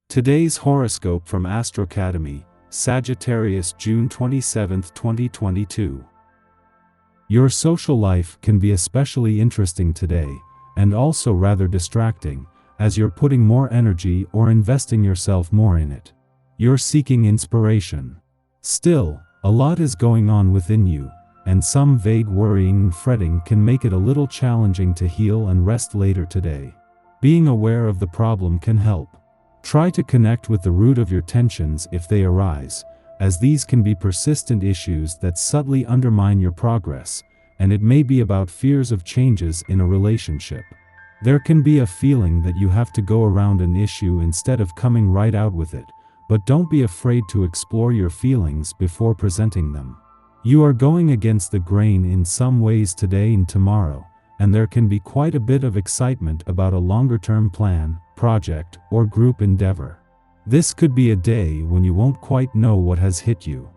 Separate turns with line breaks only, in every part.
Today's horoscope from Astrocademy, Sagittarius June 27, 2022. Your social life can be especially interesting today, and also rather distracting, as you're putting more energy or investing yourself more in it. You're seeking inspiration. Still, a lot is going on within you, and some vague worrying and fretting can make it a little challenging to heal and rest later today. Being aware of the problem can help. Try to connect with the root of your tensions if they arise, as these can be persistent issues that subtly undermine your progress, and it may be about fears of changes in a relationship. There can be a feeling that you have to go around an issue instead of coming right out with it, but don't be afraid to explore your feelings before presenting them. You are going against the grain in some ways today and tomorrow, and there can be quite a bit of excitement about a longer-term plan, project, or group endeavor. This could be a day when you won't quite know what has hit you.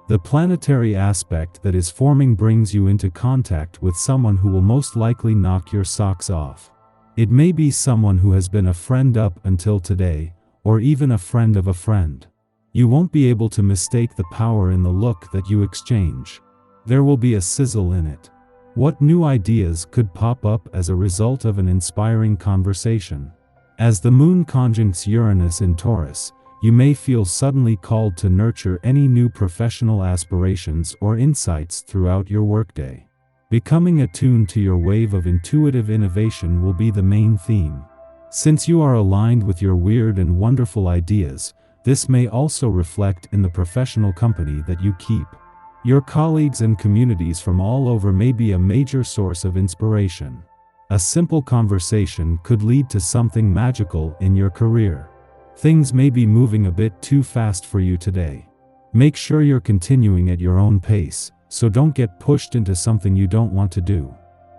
The planetary aspect that is forming brings you into contact with someone who will most likely knock your socks off. It may be someone who has been a friend up until today, or even a friend of a friend. You won't be able to mistake the power in the look that you exchange. There will be a sizzle in it. What new ideas could pop up as a result of an inspiring conversation? As the moon conjuncts Uranus in Taurus, you may feel suddenly called to nurture any new professional aspirations or insights throughout your workday. Becoming attuned to your wave of intuitive innovation will be the main theme. Since you are aligned with your weird and wonderful ideas, this may also reflect in the professional company that you keep. Your colleagues and communities from all over may be a major source of inspiration. A simple conversation could lead to something magical in your career. Things may be moving a bit too fast for you today. Make sure you're continuing at your own pace, so don't get pushed into something you don't want to do.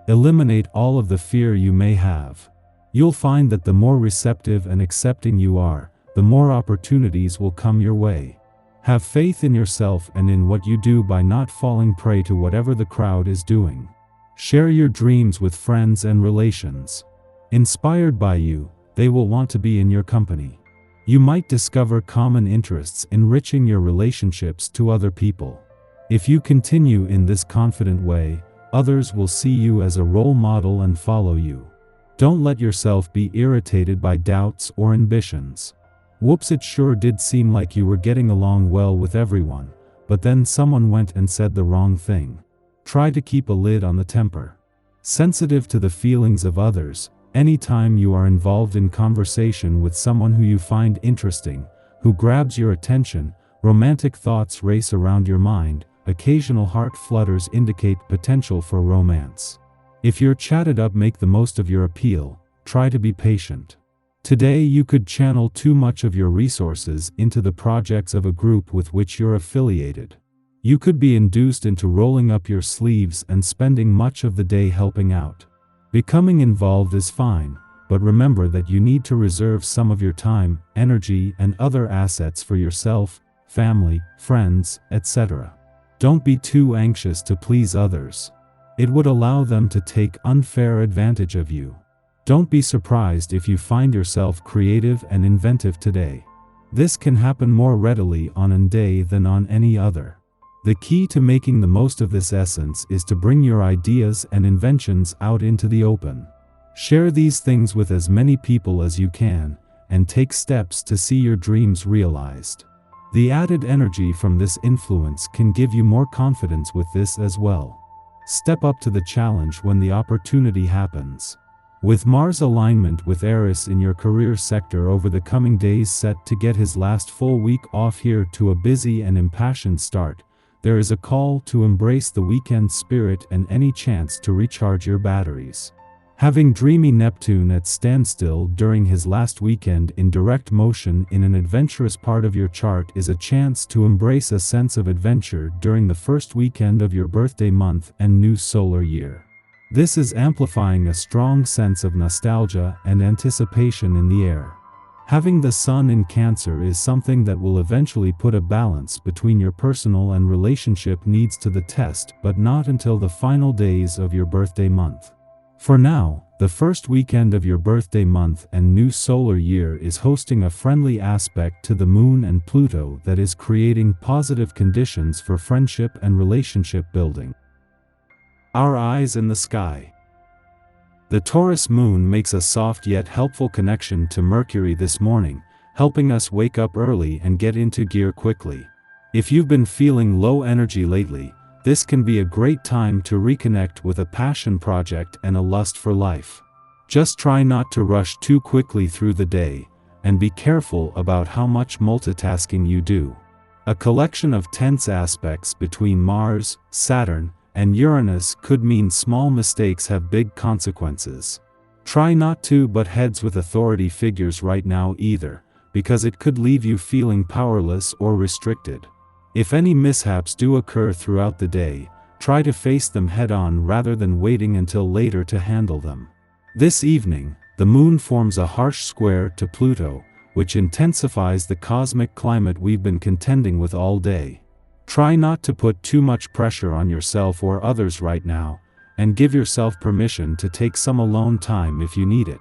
Eliminate all of the fear you may have. You'll find that the more receptive and accepting you are, the more opportunities will come your way. Have faith in yourself and in what you do by not falling prey to whatever the crowd is doing. Share your dreams with friends and relations. Inspired by you, they will want to be in your company. You might discover common interests enriching your relationships to other people. If you continue in this confident way, others will see you as a role model and follow you. Don't let yourself be irritated by doubts or ambitions. Whoops, it sure did seem like you were getting along well with everyone, but then someone went and said the wrong thing. Try to keep a lid on the temper. Sensitive to the feelings of others, anytime you are involved in conversation with someone who you find interesting, who grabs your attention, romantic thoughts race around your mind, occasional heart flutters indicate potential for romance. If you're chatted up, make the most of your appeal, try to be patient. Today you could channel too much of your resources into the projects of a group with which you're affiliated. You could be induced into rolling up your sleeves and spending much of the day helping out. Becoming involved is fine, but remember that you need to reserve some of your time, energy, and other assets for yourself, family, friends, etc. Don't be too anxious to please others. It would allow them to take unfair advantage of you. Don't be surprised if you find yourself creative and inventive today. This can happen more readily on a day than on any other. The key to making the most of this essence is to bring your ideas and inventions out into the open. Share these things with as many people as you can, and take steps to see your dreams realized. The added energy from this influence can give you more confidence with this as well. Step up to the challenge when the opportunity happens. With Mars alignment with Eris in your career sector over the coming days set to get his last full week off here to a busy and impassioned start, there is a call to embrace the weekend spirit and any chance to recharge your batteries. Having dreamy Neptune at standstill during his last weekend in direct motion in an adventurous part of your chart is a chance to embrace a sense of adventure during the first weekend of your birthday month and new solar year. This is amplifying a strong sense of nostalgia and anticipation in the air. Having the sun in Cancer is something that will eventually put a balance between your personal and relationship needs to the test, but not until the final days of your birthday month. For now, the first weekend of your birthday month and new solar year is hosting a friendly aspect to the Moon and Pluto that is creating positive conditions for friendship and relationship building. Our eyes in the sky. The Taurus moon makes a soft yet helpful connection to Mercury this morning, helping us wake up early and get into gear quickly. If you've been feeling low energy lately, this can be a great time to reconnect with a passion project and a lust for life. Just try not to rush too quickly through the day, and be careful about how much multitasking you do. A collection of tense aspects between Mars, Saturn, and Uranus could mean small mistakes have big consequences. Try not to butt heads with authority figures right now either, because it could leave you feeling powerless or restricted. If any mishaps do occur throughout the day, try to face them head-on rather than waiting until later to handle them. This evening, the moon forms a harsh square to Pluto, which intensifies the cosmic climate we've been contending with all day. Try not to put too much pressure on yourself or others right now, and give yourself permission to take some alone time if you need it.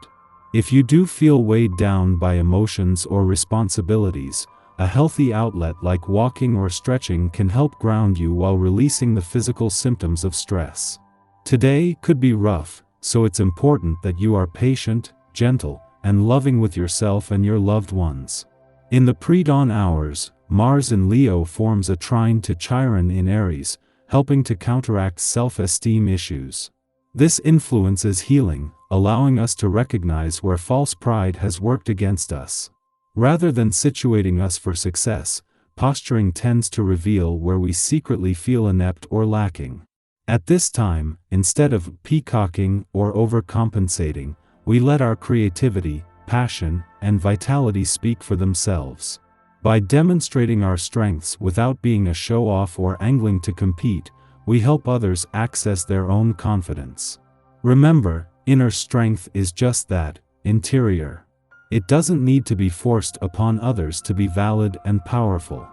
If you do feel weighed down by emotions or responsibilities, a healthy outlet like walking or stretching can help ground you while releasing the physical symptoms of stress. Today could be rough, so it's important that you are patient, gentle, and loving with yourself and your loved ones. In the pre-dawn hours, Mars in Leo forms a trine to Chiron in Aries, helping to counteract self-esteem issues. This influence is healing, allowing us to recognize where false pride has worked against us. Rather than situating us for success, posturing tends to reveal where we secretly feel inept or lacking. At this time, instead of peacocking or overcompensating, we let our creativity, passion, and vitality speak for themselves. By demonstrating our strengths without being a show-off or angling to compete, we help others access their own confidence. Remember, inner strength is just that, interior. It doesn't need to be forced upon others to be valid and powerful.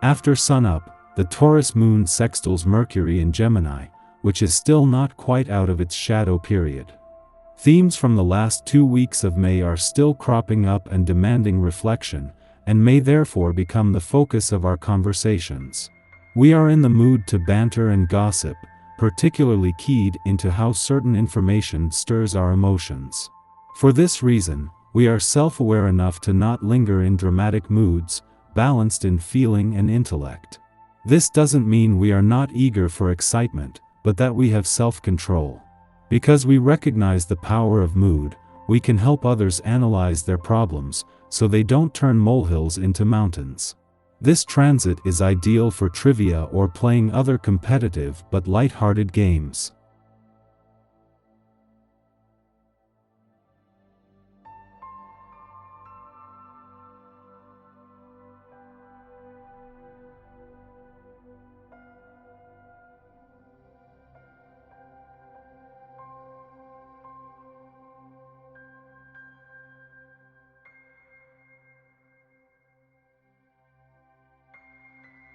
After sunup, the Taurus moon sextiles Mercury in Gemini, which is still not quite out of its shadow period. Themes from the last 2 weeks of May are still cropping up and demanding reflection, and may therefore become the focus of our conversations. We are in the mood to banter and gossip, particularly keyed into how certain information stirs our emotions. For this reason, we are self-aware enough to not linger in dramatic moods, balanced in feeling and intellect. This doesn't mean we are not eager for excitement, but that we have self-control. Because we recognize the power of mood, we can help others analyze their problems, so they don't turn molehills into mountains. This transit is ideal for trivia or playing other competitive but light-hearted games.